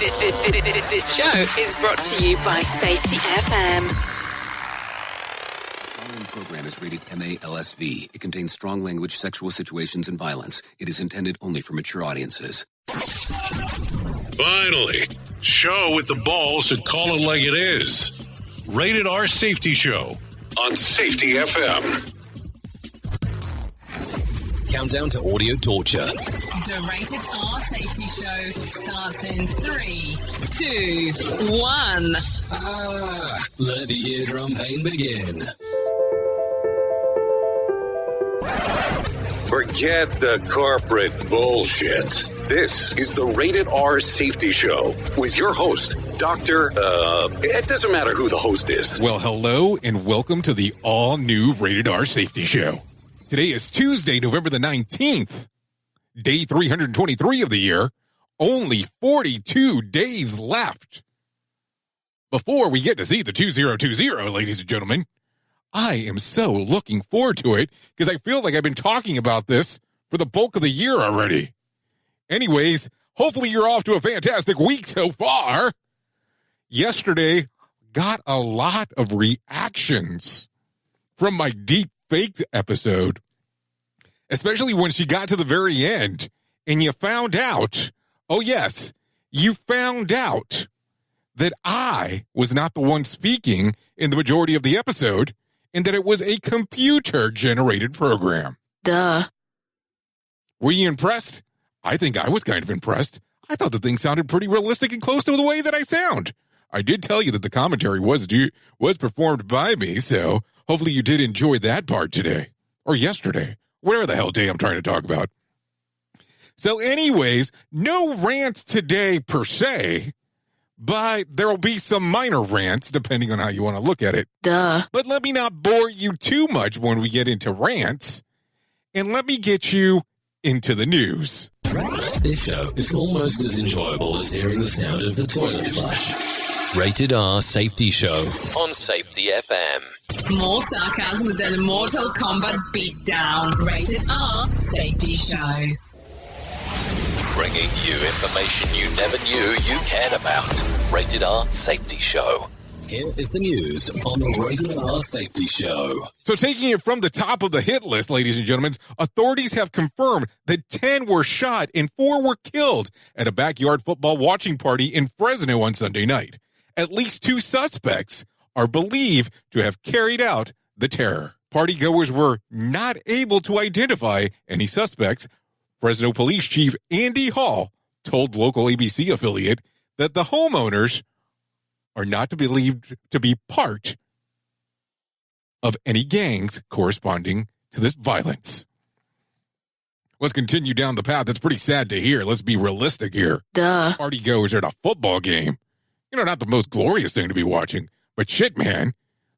This show is brought to you by Safety FM. The following program is rated MALSV. It contains strong language, sexual situations, and violence. It is intended only for mature audiences. Finally, show with the balls to call it like it is. Rated R Safety Show on Safety FM. Countdown to audio torture. The Rated R Safety Show starts in 3, 2, 1. Let the eardrum pain begin. Forget the corporate bullshit. This is the Rated R Safety Show with your host, it doesn't matter who the host is. Well, hello and welcome to the all-new Rated R Safety Show. Today is Tuesday, November the 19th, day 323 of the year. Only 42 days left before we get to see the 2020, ladies and gentlemen. I am so looking forward to it because I feel like I've been talking about this for the bulk of the year already. Anyways, hopefully you're off to a fantastic week so far. Yesterday, got a lot of reactions from my deep faked episode, especially when she got to the very end and you found out, oh yes, you found out that I was not the one speaking in the majority of the episode and that it was a computer-generated program. Duh. Were you impressed? I think I was kind of impressed. I thought the thing sounded pretty realistic and close to the way that I sound. I did tell you that the commentary was performed by me, so hopefully you did enjoy that part today. Or yesterday. Whatever the hell day I'm trying to talk about. So anyways, no rants today per se, but there will be some minor rants depending on how you want to look at it. Duh. But let me not bore you too much when we get into rants, and let me get you into the news. This show is almost as enjoyable as hearing the sound of the toilet flush. Rated R Safety Show on Safety FM. More sarcasm than a Mortal Kombat beatdown. Rated R Safety Show. Bringing you information you never knew you cared about. Rated R Safety Show. Here is the news on the Rated R Safety Show. So taking it from the top of the hit list, ladies and gentlemen, authorities have confirmed that 10 were shot and 4 were killed at a backyard football watching party in Fresno on Sunday night. At least 2 suspects are believed to have carried out the terror. Partygoers were not able to identify any suspects. Fresno Police Chief Andy Hall told local ABC affiliate that the homeowners are not believed to be part of any gangs corresponding to this violence. Let's continue down the path. That's pretty sad to hear. Let's be realistic here. Duh. Partygoers at a football game. You know, not the most glorious thing to be watching. But shit, man,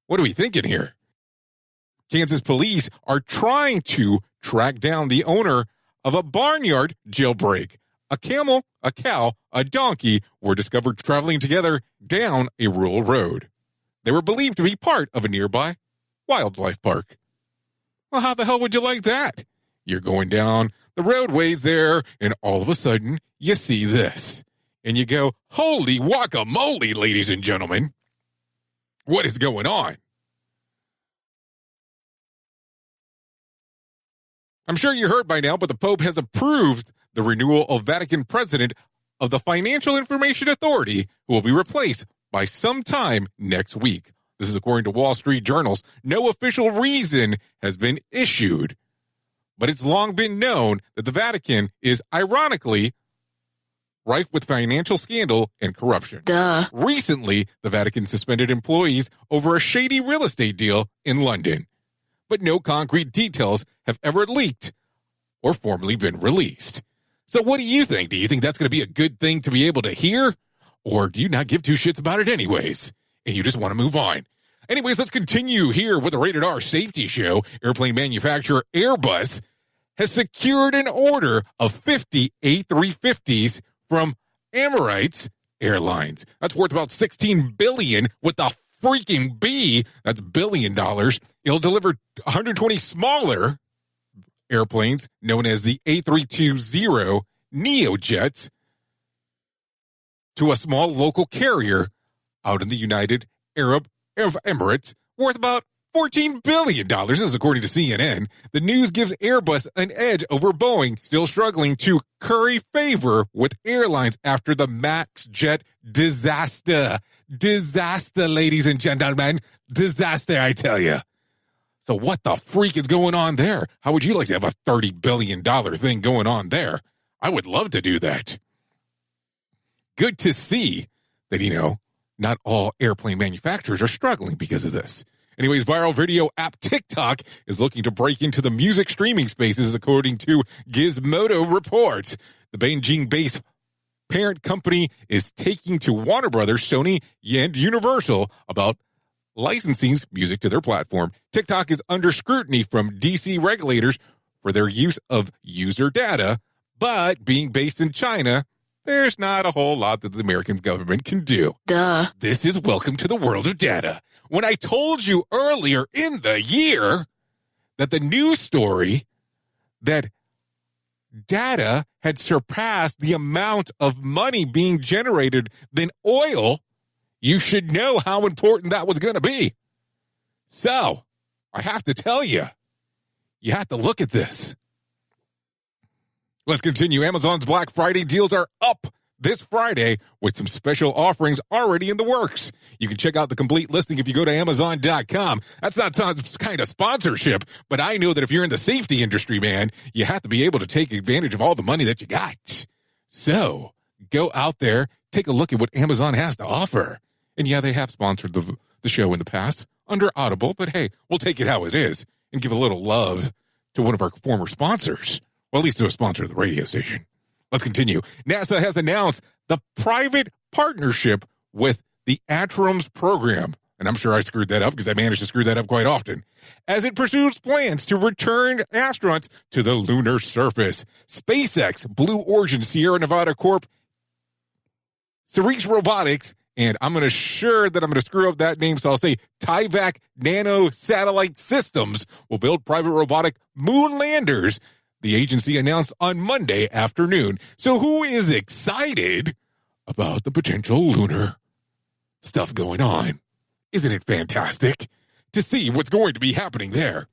what are we thinking here? Kansas police are trying to track down the owner of a barnyard jailbreak. A camel, a cow, a donkey were discovered traveling together down a rural road. They were believed to be part of a nearby wildlife park. Well, how the hell would you like that? You're going down the roadways there, and all of a sudden, you see this. And you go, holy guacamole, ladies and gentlemen. What is going on? I'm sure you heard by now, but the Pope has approved the renewal of Vatican President of the Financial Information Authority, who will be replaced by sometime next week. This is according to Wall Street Journals. No official reason has been issued, but it's long been known that the Vatican is, ironically, rife with financial scandal and corruption. Duh. Recently, the Vatican suspended employees over a shady real estate deal in London, but no concrete details have ever leaked or formally been released. So what do you think? Do you think that's going to be a good thing to be able to hear? Or do you not give 2 shits about it anyways? And you just want to move on? Anyways, let's continue here with the Rated R Safety Show. Airplane manufacturer Airbus has secured an order of 50 A350s from Emirates Airlines. That's worth about $16 billion with the freaking B. That's $1 billion. It'll deliver 120 smaller airplanes known as the A320 Neo jets to a small local carrier out in the United Arab Emirates worth about $14 billion. This is according to CNN. The news gives Airbus an edge over Boeing, still struggling to curry favor with airlines after the MAX jet disaster. Disaster, ladies and gentlemen. Disaster, I tell you. So what the freak is going on there? How would you like to have a $30 billion thing going on there? I would love to do that. Good to see that, not all airplane manufacturers are struggling because of this. Anyways, viral video app TikTok is looking to break into the music streaming spaces, according to Gizmodo reports. The Beijing-based parent company is taking to Warner Brothers, Sony, and Universal about licensing music to their platform. TikTok is under scrutiny from DC regulators for their use of user data, but being based in China, there's not a whole lot that the American government can do. Duh. This is Welcome to the World of Data. When I told you earlier in the year that the news story that data had surpassed the amount of money being generated than oil, you should know how important that was going to be. So, I have to tell you, you have to look at this. Let's continue. Amazon's Black Friday deals are up this Friday with some special offerings already in the works. You can check out the complete listing if you go to Amazon.com. That's not some kind of sponsorship, but I know that if you're in the safety industry, man, you have to be able to take advantage of all the money that you got. So, go out there, take a look at what Amazon has to offer. And yeah, they have sponsored the show in the past under Audible, but hey, we'll take it how it is and give a little love to one of our former sponsors. Well, at least to a sponsor of the radio station. Let's continue. NASA has announced the private partnership with the Atrams program. And I'm sure I screwed that up because I managed to screw that up quite often. As it pursues plans to return astronauts to the lunar surface. SpaceX, Blue Origin, Sierra Nevada Corp, Ceres Robotics, and I'm going to screw up that name, so I'll say Tyvak Nano Satellite Systems will build private robotic moon landers, the agency announced on Monday afternoon. So who is excited about the potential lunar stuff going on? Isn't it fantastic to see what's going to be happening there?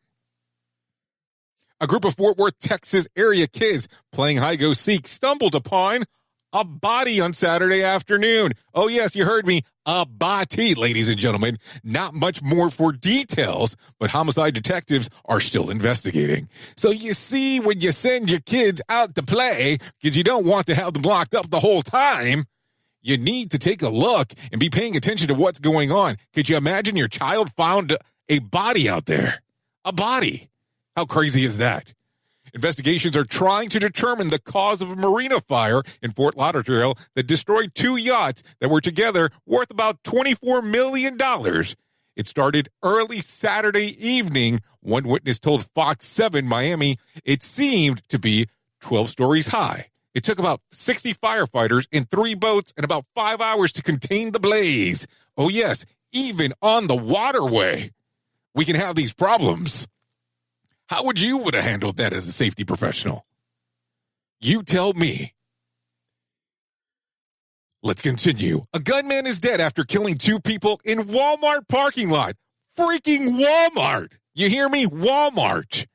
A group of Fort Worth, Texas area kids playing hide-go-seek stumbled upon a body on Saturday afternoon. Oh, yes, you heard me. A body, ladies and gentlemen. Not much more for details, but homicide detectives are still investigating. So you see, when you send your kids out to play, because you don't want to have them locked up the whole time, you need to take a look and be paying attention to what's going on. Could you imagine your child found a body out there? A body. How crazy is that? Investigations are trying to determine the cause of a marina fire in Fort Lauderdale that destroyed 2 yachts that were together worth about $24 million. It started early Saturday evening. One witness told Fox 7 Miami it seemed to be 12 stories high. It took about 60 firefighters in 3 boats and about 5 hours to contain the blaze. Oh, yes, even on the waterway, we can have these problems. How would you have handled that as a safety professional? You tell me. Let's continue. A gunman is dead after killing 2 people in Walmart parking lot. Freaking Walmart. You hear me? Walmart.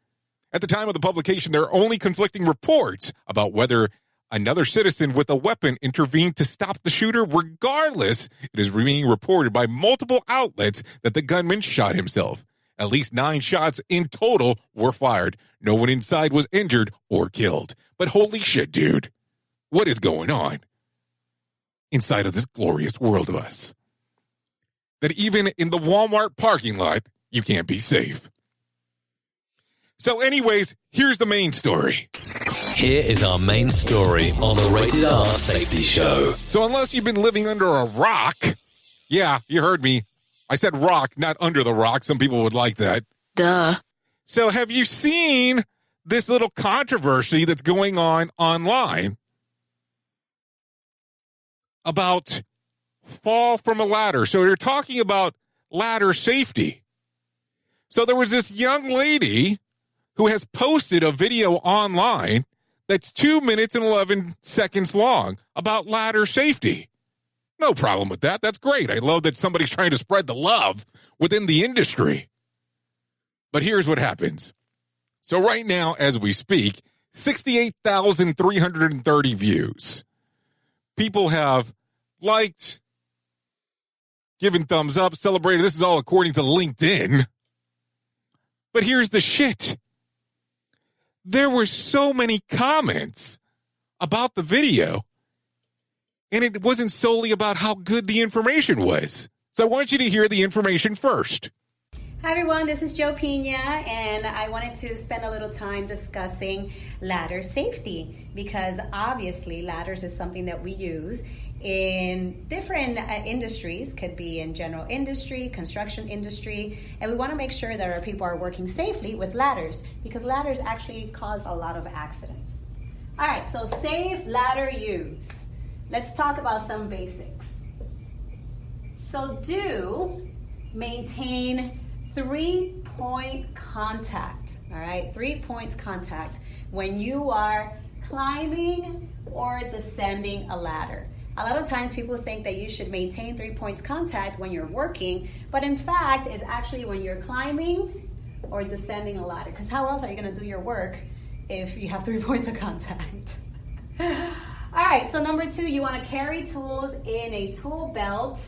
At the time of the publication, there are only conflicting reports about whether another citizen with a weapon intervened to stop the shooter. Regardless, it is being reported by multiple outlets that the gunman shot himself. At least 9 shots in total were fired. No one inside was injured or killed. But holy shit, dude. What is going on inside of this glorious world of us? That even in the Walmart parking lot, you can't be safe. So anyways, here's the main story. Here is our main story on the Rated R Safety Show. So unless you've been living under a rock, yeah, you heard me. I said rock, not under the rock. Some people would like that. Duh. So have you seen this little controversy that's going on online about fall from a ladder? So they're talking about ladder safety. So there was this young lady who has posted a video online that's 2 minutes and 11 seconds long about ladder safety. No problem with that. That's great. I love that somebody's trying to spread the love within the industry. But here's what happens. So right now, as we speak, 68,330 views. People have liked, given thumbs up, celebrated. This is all according to LinkedIn. But here's the shit. There were so many comments about the video, and it wasn't solely about how good the information was. So I want you to hear the information first. Hi everyone, this is Joe Pina, and I wanted to spend a little time discussing ladder safety because obviously ladders is something that we use in different industries, could be in general industry, construction industry, and we want to make sure that our people are working safely with ladders because ladders actually cause a lot of accidents. All right, so safe ladder use. Let's talk about some basics. So maintain 3-point contact, all right? 3 points contact when you are climbing or descending a ladder. A lot of times people think that you should maintain 3 points contact when you're working, but in fact, it's actually when you're climbing or descending a ladder, because how else are you gonna do your work if you have 3 points of contact? All right, so number 2, you wanna carry tools in a tool belt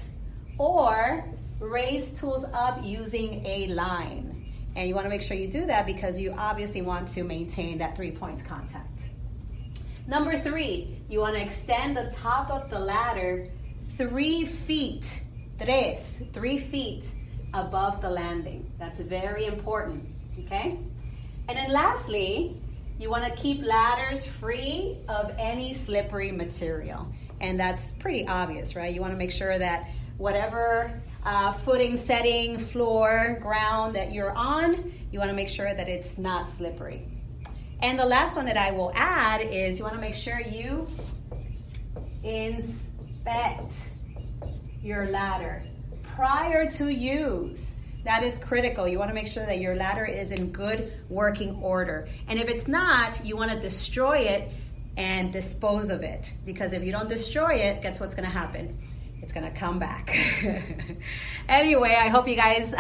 or raise tools up using a line. And you want to make sure you do that because you obviously want to maintain that 3 points contact. Number 3, you want to extend the top of the ladder 3 feet, 3 feet above the landing. That's very important, okay? And then lastly, you want to keep ladders free of any slippery material. And that's pretty obvious, right? You want to make sure that whatever footing, setting, floor, ground that you're on, you want to make sure that it's not slippery. And the last one that I will add is you want to make sure you inspect your ladder prior to use. That is critical. You want to make sure that your ladder is in good working order. And if it's not, you want to destroy it and dispose of it. Because if you don't destroy it, guess what's going to happen? It's gonna come back. Anyway, I hope you guys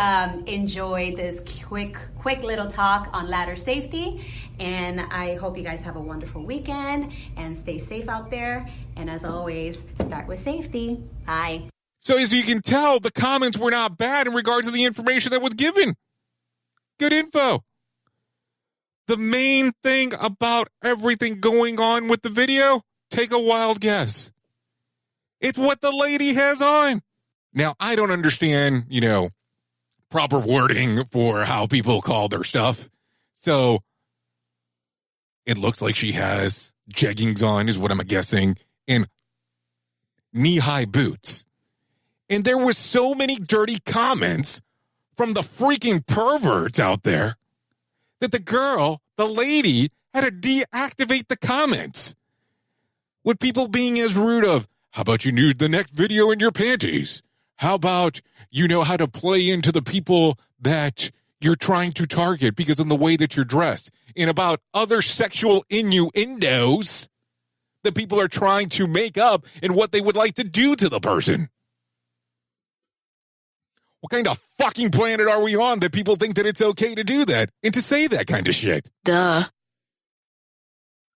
enjoyed this quick little talk on ladder safety, and I hope you guys have a wonderful weekend and stay safe out there. And as always, start with safety. Bye. So as you can tell, the comments were not bad in regards to the information that was given. Good info. The main thing about everything going on with the video, take a wild guess. It's what the lady has on. Now, I don't understand, proper wording for how people call their stuff. So it looks like she has jeggings on, is what I'm guessing, and knee-high boots. And there was so many dirty comments from the freaking perverts out there that the lady, had to deactivate the comments. With people being as rude of, how about you nude the next video in your panties? How about you know how to play into the people that you're trying to target because of the way that you're dressed? And about other sexual innuendos that people are trying to make up and what they would like to do to the person. What kind of fucking planet are we on that people think that it's okay to do that and to say that kind of shit? Duh.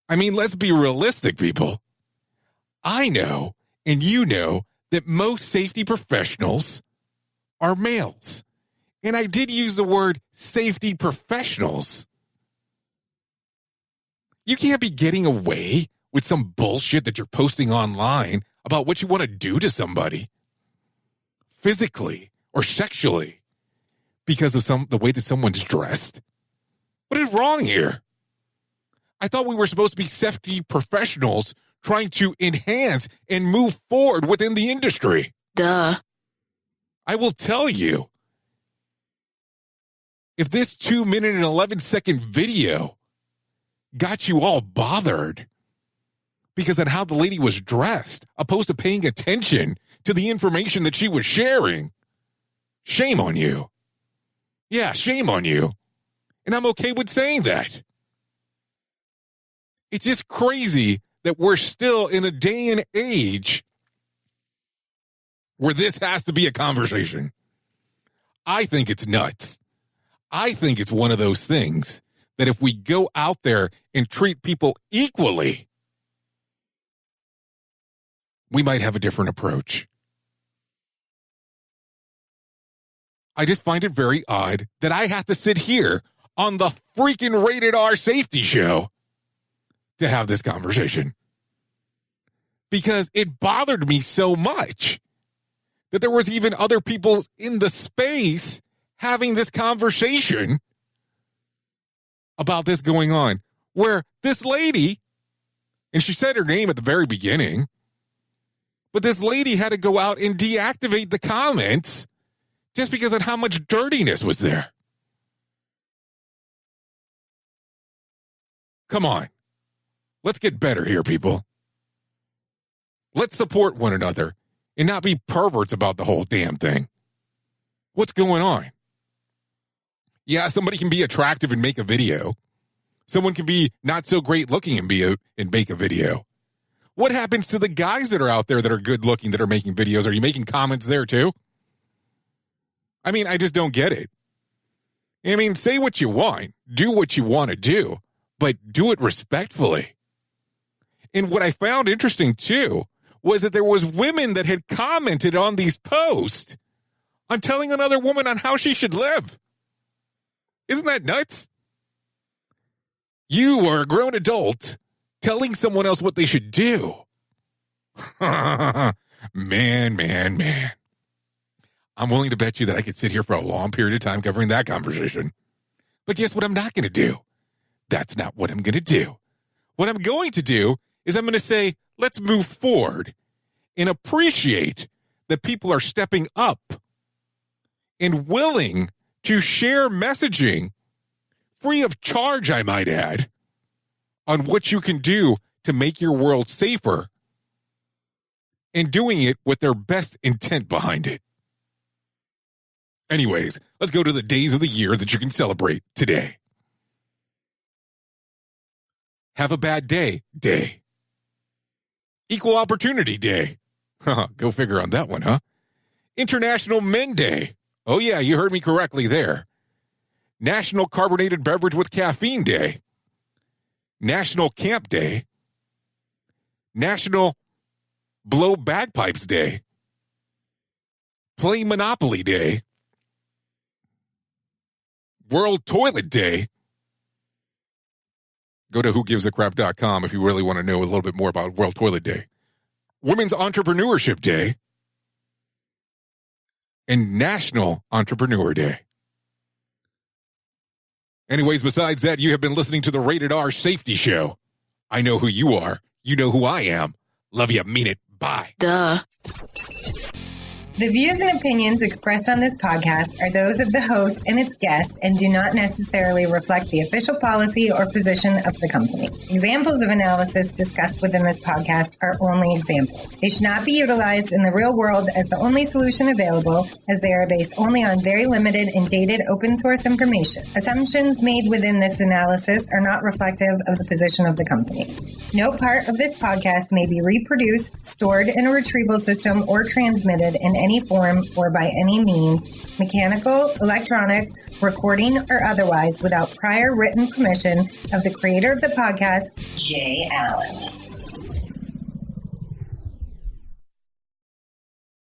I mean, let's be realistic, people. I know, and you know, that most safety professionals are males. And I did use the word safety professionals. You can't be getting away with some bullshit that you're posting online about what you want to do to somebody physically or sexually because of the way that someone's dressed. What is wrong here? I thought we were supposed to be safety professionals trying to enhance and move forward within the industry. Duh. I will tell you, if this 2-minute and 11-second video got you all bothered because of how the lady was dressed, opposed to paying attention to the information that she was sharing, shame on you. Yeah, shame on you. And I'm okay with saying that. It's just crazy that we're still in a day and age where this has to be a conversation. I think it's nuts. I think it's one of those things that if we go out there and treat people equally, we might have a different approach. I just find it very odd that I have to sit here on the freaking Rated R Safety Show to have this conversation. Because it bothered me so much that there was even other people in the space having this conversation about this going on, where this lady, and she said her name at the very beginning, but this lady had to go out and deactivate the comments just because of how much dirtiness was there. Come on. Let's get better here, people. Let's support one another and not be perverts about the whole damn thing. What's going on? Yeah, somebody can be attractive and make a video. Someone can be not so great looking and make a video. What happens to the guys that are out there that are good looking that are making videos? Are you making comments there too? I mean, I just don't get it. I mean, say what you want, do what you want to do, but do it respectfully. And what I found interesting too was that there was women that had commented on these posts on telling another woman on how she should live. Isn't that nuts? You are a grown adult telling someone else what they should do. Man. I'm willing to bet you that I could sit here for a long period of time covering that conversation. But guess what I'm not going to do? That's not what I'm going to do. What I'm going to do is I'm going to say, let's move forward and appreciate that people are stepping up and willing to share messaging free of charge, I might add, on what you can do to make your world safer and doing it with their best intent behind it. Anyways, let's go to the days of the year that you can celebrate today. Have a bad day. Equal Opportunity Day. Go figure on that one, huh? International Men Day. Oh, yeah, you heard me correctly there. National Carbonated Beverage with Caffeine Day. National Camp Day. National Blow Bagpipes Day. Play Monopoly Day. World Toilet Day. Go to whogivesacrap.com if you really want to know a little bit more about World Toilet Day. Women's Entrepreneurship Day. And National Entrepreneur Day. Anyways, besides that, you have been listening to the Rated R Safety Show. I know who you are. You know who I am. Love you. Mean it. Bye. Duh. The views and opinions expressed on this podcast are those of the host and its guest and do not necessarily reflect the official policy or position of the company. Examples of analysis discussed within this podcast are only examples. They should not be utilized in the real world as the only solution available, as they are based only on very limited and dated open source information. Assumptions made within this analysis are not reflective of the position of the company. No part of this podcast may be reproduced, stored in a retrieval system, or transmitted in any form or by any means, mechanical, electronic, recording, or otherwise, without prior written permission of the creator of the podcast, Jay Allen.